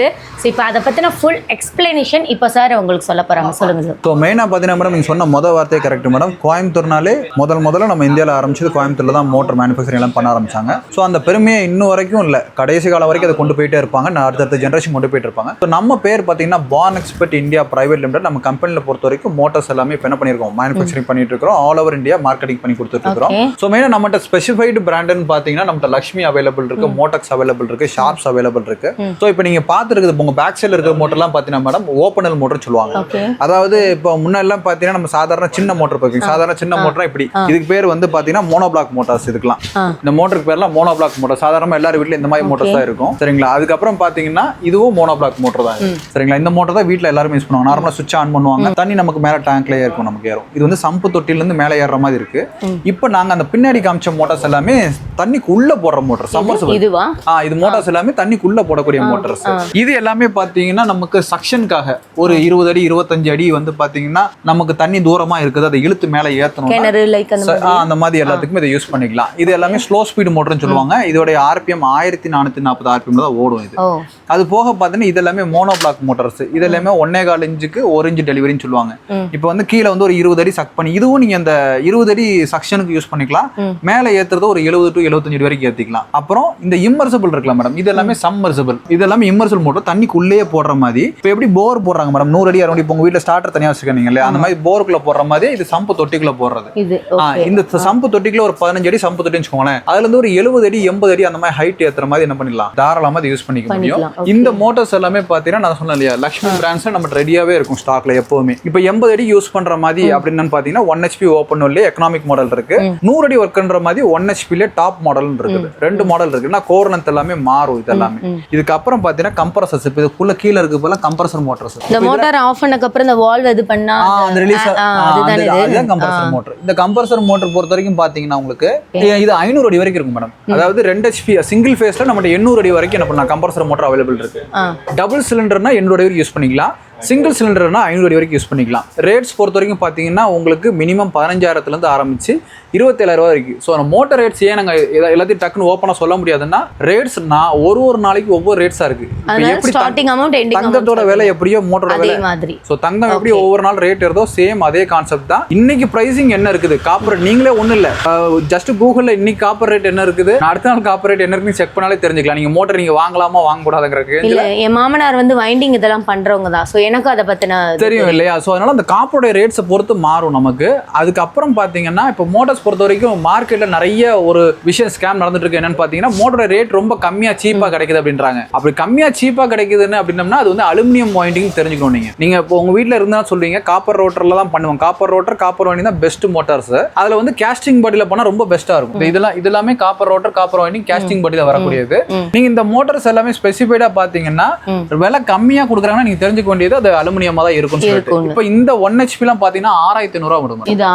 B: இப்போ அதை பத்தின ஃபுல் எக்ஸ்பிளனேஷன் இப்போ சார் உங்களுக்கு சொல்ல போறாங்க. சொல்லுங்க சார்.
A: ஸோ மெயினா பாத்தீங்கன்னா மேடம் நீங்க சொன்ன முதல் வார்த்தையே கரெக்ட் மேடம். கோயம்புத்தூர்னாலே முதல்ல நம்ம இந்தியாவில் ஆரம்பிச்சது கோயம்புத்தூர்ல தான் மோட்டர் மேனுஃபேக்சரிங் எல்லாம் பண்ண ஆரம்பிச்சாங்க. ஸோ அந்த பெருமையை இன்னும் வரைக்கும் இல்லை, கடைசி காலம் வரைக்கும் அதை கொண்டு போயிட்டே இருப்பாங்க. அடுத்த ஜென்ரேஷன் கொண்டு போயிட்டு இருப்பாங்க. ஸோ நம்ம பேர் பார்த்தீங்கன்னா பான் எக்ஸ்பர்ட் இந்தியா பிரைவேட் லிமிடெட். நம்ம கம்பெனியில் பொறுத்த வரைக்கும் மோட்டர்ஸ் எல்லாமே இப்போ என்ன பண்ணியிருக்கோம், மேனுஃபேக்சரிங் பண்ணிட்டு இருக்கிறோம். ஆல் ஓவர் இந்தியா மார்க்கெட்டிங் பண்ணி கொடுத்துட்டு இருக்கிறோம். ஸோ மெயினாக நம்மகிட்ட ஸ்பெசிஃபைடு பிராண்டுன்னு பார்த்தீங்கன்னா நம்மகிட்ட லக்ஷ்மி அவைலபிள் இருக்கு, மோட்டக்ஸ் அவைலபிள் இருக்கு, ஷார்ப்ஸ் அவைலபிள் இருக்கு. ஸோ இப்போ நீங்க பார்த்துருக்குது உங்க பேக் சைடில் இருக்கிற மோட்டர்லாம் பார்த்தீங்கன்னா மேடம் ஓப்பனல் மோட்டர் சொல்லுவாங்க. அதாவது இப்போ முன்னெல்லாம் பார்த்தீங்கன்னா நம்ம சாதாரண சின்ன மோட்டர் பார்ப்பீங்க. சாதாரண சின்ன மோட்டர் இப்படி, இதுக்கு பேர் வந்து பார்த்தீங்கன்னா மோனோபிளாக் மோட்டார்ஸ். இதுக்கெல்லாம் இந்த மோட்டருக்கு பேர்லாம் மோனோ பிளாக் மோட்டர். சாதாரணமா எல்லாரும் வீட்ல இந்த மாதிரி மோட்டர்ஸ் தான் இருக்கும் சரிங்களா. அதுக்கப்புறம் பாத்தீங்கன்னா இதுவும் மோனோ பிளாக் மோட்டர் தான் சரிங்களா. இந்த மோட்டர் தான் வீட்ல எல்லாரும் யூஸ் பண்ணுவாங்க. நார்மலா சுவிட்ச் ஆன் பண்ணுவாங்க, தண்ணி நமக்கு மேல டேங்க்லயே இருக்கும், நமக்கு ஏறும். இது வந்து சம்பு தொட்டில இருந்து மேல ஏறுற மாதிரி இருக்கு. இப்போ நாங்க அந்த பின்னாடி காமிச்ச மோட்டார்ஸ் எல்லாமே தண்ணிக்குள்ள போடுற மோட்டர், சம்மர்சிபிள்.
B: இதுவா?
A: இது மோட்டார்ஸ் எல்லாமே தண்ணிக்குள்ள போடக்கூடிய மோட்டார்ஸ். இது எல்லாமே பாத்தீங்கன்னா நமக்கு சக்ஷனுக்காக ஒரு 20 அடி 25 அடி வந்து பாத்தீங்கன்னா நமக்கு தண்ணி தூரமா இருக்குது, அதை இழுத்து மேல ஏத்தணும், அந்த மாதிரி எல்லாத்துக்குமே இதை யூஸ் பண்ணிக்கலாம். இது எல்லாமே ஸ்லோ ஸ்பீடு மோட்டர்னு சொல்லுவாங்க. இதோட ஆர்பிஎம் 1440 ஆர்பிஎம் தான் ஓடும் இது. அது போக பாத்தீங்கன்னா இது எல்லாமே மோனோ பிளாக் மோட்டார்ஸ். இது எல்லாமே 1.25 இன்ச்சுக்கு 1 இன்ச் டெலிவரின்னு சொல்லுவாங்க. இப்போ வந்து கீழே வந்து ஒரு 20 அடி சக் பண்ணி இதுவும் நீங்க அந்த 20 அடி சக்ஷனுக்கு யூஸ் பண்ணிக்கலாம். மேல ஏத்துறது ஒரு 70 to 75 அடி வரைக்கும் ஏத்திக்கலாம். அப்புறம் இந்த இம்மர்சிபிள் இருக்குல்ல மேடம், இது எல்லாமே சம்மர்சிபிள். இது எல்லாமே இம்மர்சிபிள் மோட்டர், தண்ணிக்குள்ளேயே போடுற மாதிரி. இப்போ எப்படி போர் போடுறாங்க மேடம், 100 அடி 60 அடி உங்க வீட்டுல ஸ்டார்டர் தனியா வச்சுக்கீங்க இல்லையா, அந்த மாதிரி போருக்குள்ள போடுற மாதிரி இது சம்பு தொட்டிக்குள்ள போடுறது. இந்த சம்பு தொட்டிக்குள்ள ஒரு 15 அடி சம்பு தொட்டின்னு வச்சுக்கோங்களேன், அதுல இருந்து ஒரு 70 அடி 80 அடி அந்த மாதிரி ஹைட் ஏத்துற மாதிரி என்ன பண்ணிடலாம், தாராளமா யூஸ் பண்ணிக்க முடியும். இந்த மோட்டார்ஸ் எல்லாமே பாத்தீங்கன்னா நான் சொன்னேன் இல்லையா, லக்ஷ்மி பிராண்ட்ஸ்ல நம்ம ரெடியாவே இருக்கும் ஸ்டாக்ல எப்பவுமே. இப்போ 80 அடி யூஸ் பண்ற மாதிரி அப்படின்னு பாத்தீங்கன்னா 1 HP ஓப்பன் உள்ளே எக்கனாமிக் மாடல் இருக்கு, 100 அடி ஒர்க் பண்ற மாதிரி 1 HP ல டாப் மாடல் இருக்குது. 2 மாடல் இருக்குன்னா கோர் லென்த் எல்லாமே மாறும். இது எல்லாமே இதுக்கு அப்புறம் பாத்தீங்கன்னா கம்ப்ரசர்ஸ். இப்போ இதுக்குள்ள கீழ இருக்கு போல கம்ப்ரசர் மோட்டார்ஸ்.
B: இந்த மோட்டார் ஆஃப் பண்ணதுக்கு அப்புறம் இந்த வால்வ் இது பண்ணா
A: அந்த ரிலீஸ் அதுதான் கம்ப்ரசர் மோட்டார். இந்த கம்ப்ரசர் மோட்டார் பொறுத்த வரைக்கும் பாத்தீங்கன்னா உங்களுக்கு இது 500 அடி வரைக்கும் இருக்கும் மேடம். அதாவது 2 HP சிங்கிள் ஃபேஸ்ல நம்ம 800 அடி வரைக்கும் என்ன பண்ணலாம், கம்ப்ரசர் மோட்டார் அவைலபிள் இருக்கு. டபுள் சிலிண்டர்னா 800 அடி வரைக்கும் யூஸ் பண்ணிக்கலாம், சிங்கிள் சிலிண்டர்னா 500 அடி வரைக்கும் யூஸ் பண்ணிக்கலாம். ரேட்ஸ் பொறுத்த வரைக்கும் பார்த்தீங்கன்னா உங்களுக்கு மினிமம் 15,000 ஆரம்பிச்சு 27,000 வரைக்கும். ஸோ அந்த மோட்டர் ரேட்ஸ் ஏன் நாங்கள் எல்லாத்தையும் டக்குன்னு ஓப்பனாக சொல்ல முடியாதுன்னா, ரேட்ஸ் நான் ஒரு நாளைக்கு ஒவ்வொரு ரேட்ஸாக இருக்கு. எப்படி தங்கத்தோட விலை எப்படியோ மோட்டரோட விலை மாதிரி, ஸோ தங்கம் எப்படி ஒவ்வொரு நாள் ரேட் ஏறுதோ சேம் அதே கான்செப்ட் தான். இன்னைக்கு பிரைசிங் என்ன இருக்குது, காப்பர் நீங்களே ஒன்றும் இல்லை, ஜஸ்ட் கூகுளில் இன்னைக்கு காப்பர் ரேட் என்ன இருக்குது, அடுத்த நாள் காப்பர் ரேட் என்ன இருக்குன்னு செக் பண்ணாலே தெரிஞ்சுக்கலாம். நீங்கள் மோட்டர் நீங்கள் வாங்கலாமா வாங்கக்கூடாதுங்கிறதுக்கு.
B: இல்லை, என் மாமனார் வந்து வைண்டிங் இதெல்லாம் பண்ணுறவங்க தான், ஸோ எனக்கு அதை பற்றின
A: தெரியும் இல்லையா. ஸோ அதனால அந்த காப்பரோட ரேட்ஸை பொறுத்து மாறும் நமக்கு. அதுக்கப்புறம் பார்த்தீங்கன்னா இப்போ மோட்டர்ஸ் பொறுத்த வரைக்கும் மார்க்கெட்ல நிறைய ஒரு விஷயம் ஸ்கேம் நடந்துட்டு இருக்கு. என்னன்னு பார்த்தீங்கன்னா மோட்டரோட ரேட் ரொம்ப கம்மியா சீப்பா கிடைக்குது அப்படின்றாங்க. அப்படி கம்மியா சீப்பா கிடைக்குதுன்னு அப்படின்னம்னா அது வந்து அலுமினியம் வைண்டிங் தெரிஞ்சுக்கணும். நீங்க இப்போ உங்க வீட்டில் இருந்தா சொல்றீங்க காப்பர் ரோட்டர்ல தான் பண்ணுவாங்க, காப்பர் ரோட்டர் காப்பர் வைண்டிங் தான் பெஸ்ட் மோட்டார்ஸ். அதுல வந்து கேஸ்டிங் பாடியில பண்ணா ரொம்ப பெஸ்டா இருக்கும். இதெல்லாமே copper rotor copper winding casting பாடியில வரக்கூடியது. நீங்க இந்த மோட்டார்ஸ் எல்லாமே ஸ்பெசிஃபைடா பாத்தீங்கன்னா விலை கம்மியா கொடுக்குறாங்கன்னா நீங்க தெரிஞ்சுக்க வேண்டியது அது அலுமினியமா தான் இருக்கும்னு சொல்லிட்டு. இப்போ இந்த 1 HP எல்லாம் பாத்தீங்கன்னா 6,500 வரும். இந்த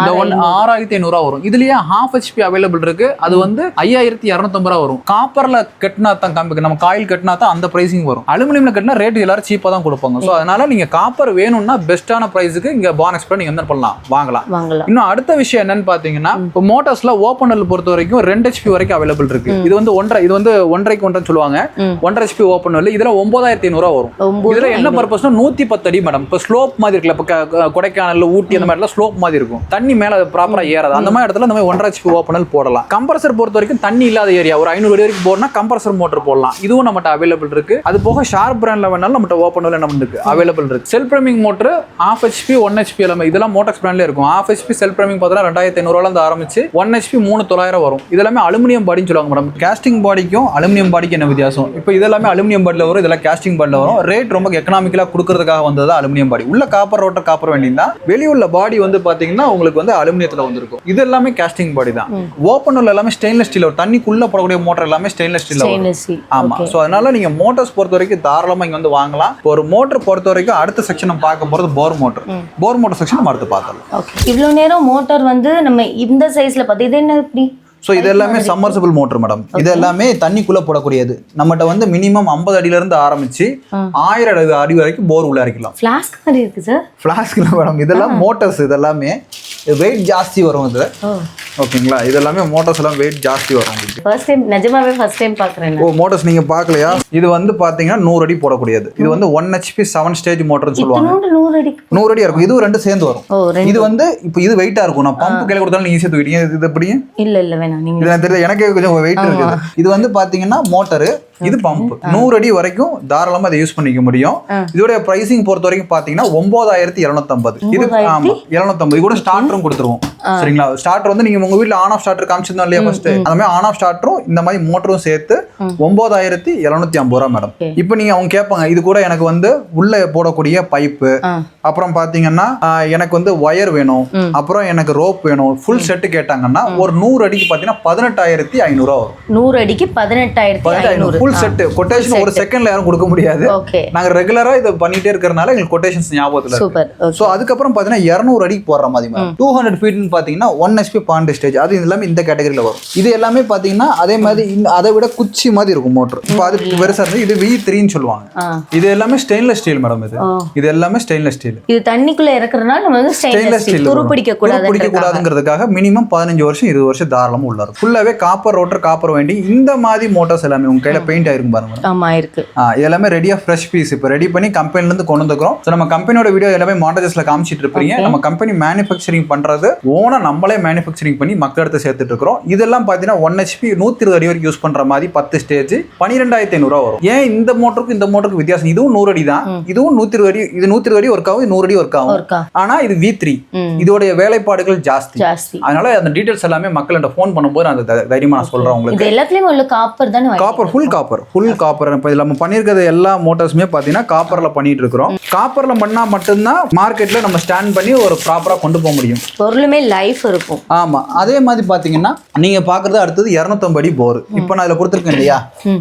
A: 6,500 வரும். இதுலயே half HP அவைலபிள் இருக்கு, அது வந்து 5,250 வரும். காப்பர்ல கட்டினா தான் நம்ம காயில் கட்டினா தான் அந்த பிரைசிங் வரும். அலுமினியம்ல கட்டினா ரேட் எல்லாரும் சீப்பா தான் கொடுப்பாங்க. ஸோ அதனால நீங்க காப்பர் வேணும்னா பெஸ்டான பிரைஸுக்கு இங்க பானெக்ஸ்ல நீங்க என்ன பண்ணலாம், வாங்கலாம். இன்னும் அடுத்த விஷயம் என்னன்னு பாத்தீங்கன்னா இப்போ மோட்டார்ஸ்ல ஓப்பனர்ல பொறுத்த வரைக்கும் 2 HP வரைக்கும் அவைலபிள் இருக்கு. இது வந்து 1.5 சொல்லுவாங்க. 1.5 HP ஓப்பனர்ல இதுல 9,500 வரும். இதுல என்ன பர்பஸ்னா 110 அடி மேடம். இப்போ ஸ்லோப் மாதிரி இருக்குல்ல, இப்போ கொடைக்கானல் ஊட்டி அந்த மாதிரிலாம் ஸ்லோப் மாதிரி இருக்கும், தண்ணி மேல ப்ராப்பரா ஏறாது. அந்த மாதிரி இடத்துல இந்த மாதிரி 1.5 HP ஓப்பனல் போடலாம். கம்ப்ரசர் பொறுத்த வரைக்கும் தண்ணி இல்லாத ஏரியா ஒரு 500 அடி வரைக்கும் போறனா கம்ப்ரசர் மோட்டர் போடலாம். இதுவும் நம்மகிட்ட அவைலபிள் இருக்கு. அது போக ஷார்ப் பிராண்ட்ல வேணாலும் நம்மகிட்ட ஓப்பனல் என்ன இருக்கு அவைலபிள் இருக்கு. Self priming motor half HP 1 HP எல்லாமே இதெல்லாம் மோட்டாக்ஸ் பிராண்ட்ல இருக்கும். half HP செல்ஃப் ப்ரைமிங் பார்த்தா 2,500 இருந்து ஆரம்பிச்சு 1 HP 3,900 வரும். இதெல்லாமே அலுமினியம் பாடின்னு சொல்லுவாங்க மேடம். கேஸ்டிங் பாடிக்கும் அலுமினியம் பாடிக்கு என்ன வித்தியாசம்? இப்போ இதெல்லாமே அலுமினியம் பாடில வரும், இதெல்லாம் கேஸ்டிங் பாடில வரும். ரேட் ரொம்ப எக்கனாமிக்கலா கொடுக்கறதுக்காக வந்தது அலுமினியம் பாடி. உள்ள காப்பர் ரோட்டர் காப்பர் வேண்டியதா, வெளியுள்ள பாடி வந்து பாத்தீங்கன்னா உங்களுக்கு வந்து அலுமினியத்துல வந்திருக்கும். இது எல்லாமே கேஸ்டிங் பாடி தான். ஓப்பனர்ல எல்லாமே ஸ்டெயின்லெஸ் ஸ்டீல், தண்ணி குள்ள போடக்கூடிய மோட்டர் எல்லாமே ஸ்டெயின்லெஸ் ஸ்டீல். ஆமா. சோ அதனால நீங்க மோட்டார்ஸ் பொறுத்த வரைக்கும் தாராளமா இங்க வந்து வாங்கலாம். ஒரு மோட்டர் பொறுத்த வரைக்கும் அடுத்த செக்ஷன் நம்ம பார்க்க போறது bore motor. Bore motor section நம்ம அடுத்து பார்த்தலாம்.
B: இவ்வளவு நேரம் மோட்டார் வந்து நம்ம இந்த சைஸ்ல பார்த்து இது என்ன இப்படி?
A: ஸோ இது எல்லாமே சம்மர்சிபிள் மோட்டர் மேடம். இது எல்லாமே தண்ணிக்குள்ள போடக்கூடியது. நம்மகிட்ட வந்து மினிமம் 50 அடியில இருந்து ஆரம்பிச்சு 1000 அடி வரைக்கும் போர் உள்ள இறக்கலாம்.
B: ஃபிளாஸ்க் மாதிரி இருக்கு சார்.
A: ஃபிளாஸ்க் இல்ல மேடம், இதெல்லாம் மோட்டர்ஸ். இதெல்லாமே வெயிட் ஜாஸ்தி வரும் இது. ஓகேங்களா, இதெல்லாமே மோட்டர்ஸ் எல்லாம் வெயிட் ஜாஸ்தி வரும்.
B: ஃபர்ஸ்ட் டைம் நிஜமாவே ஃபர்ஸ்ட் டைம் பார்க்கறேன்.
A: ஓ, மோட்டர்ஸ் நீங்க பார்க்கலையா? இது வந்து பாத்தீங்கன்னா 100 அடி போடக்கூடியது. இது வந்து 1 HP 7 ஸ்டேஜ் மோட்டர்னு சொல்லுவாங்க. 100 அடி இருக்கும். இது ரெண்டு சேர்ந்து வரும். இது வந்து இப்போ இது வெயிட்டா இருக்கும். நான் பம்ப் கையில கொடுத்தாலும் நீங்க ஈஸியா தூக்கிட்டீங்க. இது எப்படி?
B: இல்ல வேணாம், நீங்க
A: இது தெரியல, எனக்கே கொஞ்சம் வெயிட் இருக்குது. இது வந்து பாத்தீங்கன்னா மோட்டர் இது பம்ப் 100 அடி வரைக்கும் தாராளமா அதை யூஸ் பண்ணிக்க முடியும். இதோட பிரைசிங் பொறுத்த வரைக்கும் பாத்தீங்கன்னா 9750. இது ஆமா 750 கூட ஸ்டார்டரும் கொடுத்துருவோம். சரிங்களா? ஸ்டார்டர் வந்து நீங்க உங்க வீட்ல ஆன் ஆஃப் ஸ்டார்டர் காமிச்சிருந்தோம் இல்லையா ஃபர்ஸ்ட், அந்த மாதிரி ஆன் ஆஃப் ஸ்டார்டரும் இந்த மாதிரி மோட்டரும் சேர்த்து 9750 ரூபா மேடம். இப்போ நீங்க அவங்க கேட்பாங்க இது கூட எனக்கு வந்து உள்ள போடக்கூடிய பைப்பு, அப்புறம் பாத்தீங்கன்னா எனக்கு வந்து ஒயர் வேணும், அப்புறம் எனக்கு ரோப் வேணும், ஃபுல் செட் கேட்டாங்கன்னா ஒரு 100 அடிக்கு பாத்தீங்கன்னா 18,500 ரூபா வரும்.
B: 100 அடிக்கு 18,500
A: ஃபுல் செட். கொட்டேஷன் ஒரு செகண்ட்ல யாரும் கொடுக்க முடியாது. நாங்க ரெகுலரா இதை பண்ணிட்டே இருக்கறனால எங்களுக்கு கொட்டேஷன்ஸ் ஞாபகத்துல இருக்கு. சோ அதுக்கப்புறம் பாத்தீங்கன்னா 200 அடிக்கு போடுற மாதிரி மேடம். 200 ஃபீட்னு பாத்தீங்கன்னா 1 HP பாண்ட் ஸ்டேஜ், அது எல்லாமே இந்த கேட்டகரியில வரும். இது எல்லாமே பாத்தீங்கன்னா அதே மாதிரி அதை விட குச்சி மாதிரி இருக்கும் மோட்டர். இப்போ அது பெருசா இருக்கு. இது V3ன்னு சொல்லுவாங்க. இது எல்லாமே ஸ்டெயின்லெஸ் ஸ்டீல் மேடம். இது எல்லாமே ஸ்டெயின்லெஸ் ஸ்டீல். இது
B: தண்ணிக்குள்ள இறக்குறனால நம்ம வந்து ஸ்டெயின்லெஸ் ஸ்டீல் துருப்பிடிக்க
A: கூடாதுங்கிறதுக்காக மினிமம் 15 வருஷம் 20 வருஷம் தாராளமா உள்ள இருக்கும். ஃபுல்லாவே காப்பர் ரோட்டர், காப்பர் வைண்டிங், இந்த மாதிரி மோட்டார்ஸ் எல்லாமே உங்க கையில பெயிண்ட் ஆயிருக்கும் பாருங்க.
B: ஆமா இருக்கு.
A: எல்லாமே ரெடியா ஃப்ரெஷ் பீஸ் இப்போ ரெடி பண்ணி கம்பெனில இருந்து கொண்டு வந்துக்கிறோம். ஸோ நம்ம கம்பெனியோட வீடியோ எல்லாமே மாண்டேஜஸ்ல காமிச்சிட்டு இருப்பீங்க. நம்ம கம்பெனி மேனுஃபேக்சரிங் பண்றது ஓனா நம்மளே மேனுஃபேக்சரிங் பண்ணி மக்களிடத்தை சேர்த்துட்டு இருக்கிறோம். இதெல்லாம் பாத்தீங்கன்னா 1 HP 120 அடி வரைக்கும் யூஸ் பண்ற மாதிரி 10 ஸ்டேஜ் 12,500 ரூபா வரும். ஏன் இந்த மோட்டருக்கு வித்தியாசம்? இதுவும் 100 அடி தான், இதுவும் 120 அடி. இது 120 அடி ஒர்க் ஆகும், 100 அடி ஒர்க் ஆகும். ஆனா இது V3, இதோட வேலைப்பாடுகள் ஜாஸ்தி. அதனால அந்த டீடைல்ஸ் எல்லாமே மக்கள்கிட்ட ஃபோன் பண்ணும்போது அந்த தைரியமா நான் சொல்றேன் உங்களுக்கு.
B: இது எல்லாத்துலயும் உள்ள காப்பர் தானே?
A: Copper, full copper. இப்போ நம்ம பண்ணிருக்கிறது எல்லா மோட்டார்ஸுமே பாத்தீங்கன்னா காப்பர்ல பண்ணிட்டு இருக்கிறோம். காப்பர்ல பண்ணா மட்டும்தான் மார்க்கெட்ல நம்ம ஸ்டாண்ட் பண்ணி ஒரு ப்ராப்பரா கொண்டு போக முடியும்.
B: பொருளுமே லைஃப் இருக்கும்.
A: ஆமா. அதே மாதிரி பாத்தீங்கன்னா நீங்க பாக்குறது அடுத்தது 250 அடி போர். இப்போ நான் இதுல கொடுத்துருக்கேன் இல்லையா,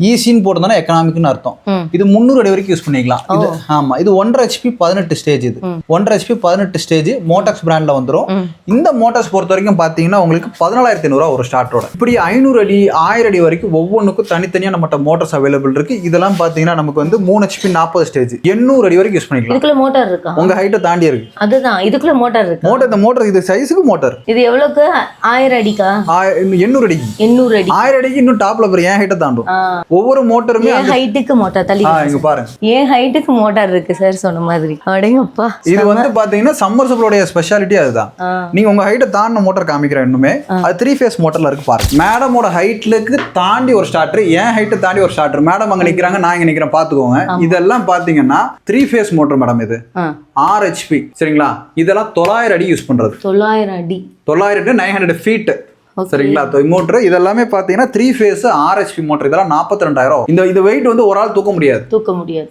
A: ஈஸின்னு போட்டதுனா எக்கனாமிக்னு அர்த்தம். இது 300 அடி வரைக்கும் யூஸ் பண்ணிக்கலாம். இது ஆமா, இது 1.5 HP 18 ஸ்டேஜ். இது 1.5 HP 18 ஸ்டேஜ் மோட்டாக்ஸ் பிராண்ட்ல வந்துரும். இந்த மோட்டார்ஸ் பொறுத்த வரைக்கும் பாத்தீங்கன்னா உங்களுக்கு 14,500 ரூபா ஒரு ஸ்டார்டரோட. இப்படி 500 அடி 1000 அடி வரைக்கும் ஒவ்வொன்றுக்கும் தனித்தனியா நம்மகிட்ட மோட்டார்ஸ் அவைலபிள் இருக்கு. இதெல்லாம் பாத்தீங்கன்னா நமக்கு வந்து 3 HP 40 ஸ்டேஜ் 800 அடி வரைக்கும் யூஸ் பண்ணிக்கலாம்.
B: இதுக்குள்ள மோட்டார் இருக்கா?
A: உங்க ஹைட்டை தாண்டி இருக்கு.
B: அதுதான் இதுக்குள்ள மோட்டார் இருக்கு.
A: இந்த மோட்டார் இது சைஸுக்கு மோட்டார்.
B: இது எவ்வளவுக்கு? 1000 அடிக்கா?
A: 800 அடிக்கு.
B: 800 அடி.
A: 1000 அடிக்கு இன்னும் டாப்ல போற என் ஹைட்டை தாண்டும். ஒவ்வொரு மோட்டருமே
B: என் ஹைட்டுக்கு மோட்டார் தள்ளி
A: இங்க பாருங்க.
B: என் ஹைட்டுக்கு மோட்டார் இருக்கு சார் சொன்ன மாதிரி. அடேங்கப்பா.
A: இது வந்து பாத்தீங்கன்னா சம்மர்சபிளோட ஸ்பெஷாலிட்டி அதுதான். நீங்க உங்க ஹைட்டை தாண்டின மோட்டார் காமிக்கிறேன் இன்னுமே. அது 3 ஃபேஸ் மோட்டர்ல இருக்கு பாருங்க. மேடமோட ஹைட்லுக்கு தாண்டி ஒரு ஸ்டார்டர், என் ஹைட்டை தாண்டி ஒரு ஸ்டார்டர். மேடம் அங்க நிக்கிறாங்க, நான் இங்க நிக்கிறேன், பாத்துக்கோங்க. இதெல்லாம் பாத்தீங்கன்னா 3 ஃபேஸ் மோட்டர் மேடம். இது 6 HP. சரிங்களா? இதெல்லாம் 900 அடி யூஸ் பண்றது. 900
B: அடி.
A: 900 900 ஃபீட். சரிங்களா? மோட்டர் இதெல்லாமே பாத்தீங்கன்னா 3 ஃபேஸ் 6 HP மோட்டர். இதெல்லாம் 42,000. இந்த வெயிட் வந்து ஒரு ஆள் தூக்க முடியாது.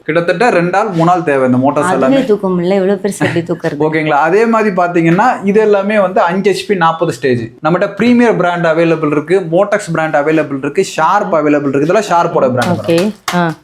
A: கிட்டத்தட்ட 2 ஆள் 3 ஆள் தேவை இந்த மோட்டார்ஸ் எல்லாமே.
B: தூக்க முடியல, எவ்வளவு பெருசு எப்படி தூக்குறது?
A: ஓகேங்களா? அதே மாதிரி பாத்தீங்கன்னா இது எல்லாமே வந்து 5 HP 40 ஸ்டேஜ். நம்மகிட்ட பிரீமியர் பிராண்ட் அவைலபிள் இருக்கு, மோட்டாக்ஸ் பிராண்ட் அவைலபிள் இருக்கு, ஷார்ப் அவைலபிள் இருக்கு. இதெல்லாம் ஷார்ப்போட பிராண்ட்.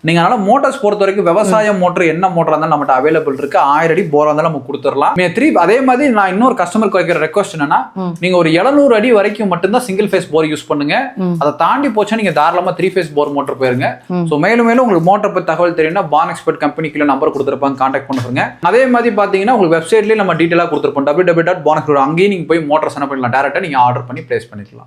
A: நீங்க அதனால மோட்டார்ஸ் பொறுத்த வரைக்கும் விவசாய மோட்டர் என்ன மோட்டரா இருந்தாலும் நம்மகிட்ட அவைலபிள் இருக்கு. 1000 அடி போரா இருந்தாலும் நம்ம கொடுத்துடலாம். அதே மாதிரி நான் இன்னொரு கஸ்டமருக்கு வைக்கிற ரெக்வஸ்ட் என்னன்னா, நீங்க ஒரு 700 அடி வரைக்கும் மட்டும் சிங்கிள் ஃபேஸ் போர் யூஸ் பண்ணுங்க. அதை தாண்டி போச்சா நீங்க தாராளமா 3 ஃபேஸ் போர் மோட்டர் போயிருங்க. சோ மேலும் மேலும் உங்களுக்கு மோட்டர் பத்தி தகவல் தெரியும்னா பான் எக்ஸ்பர்ட் கம்பெனிக்குள்ள நம்பர் கொடுத்துருப்பாங்க, கான்டாக்ட் பண்ணுங்க. அதே மாதிரி பாத்தீங்கன்னா உங்களுக்கு வெப்சைட்லயே நம்ம டீடைலா கொடுத்துருப்போம் www.bonexpert. அங்கேயும் நீங்க போய் மோட்டர்ஸ் என்ன பண்ணலாம், டைரக்டா நீங்க ஆர்டர் பண்ணி பிளேஸ் பண்ணிக்கலாம்.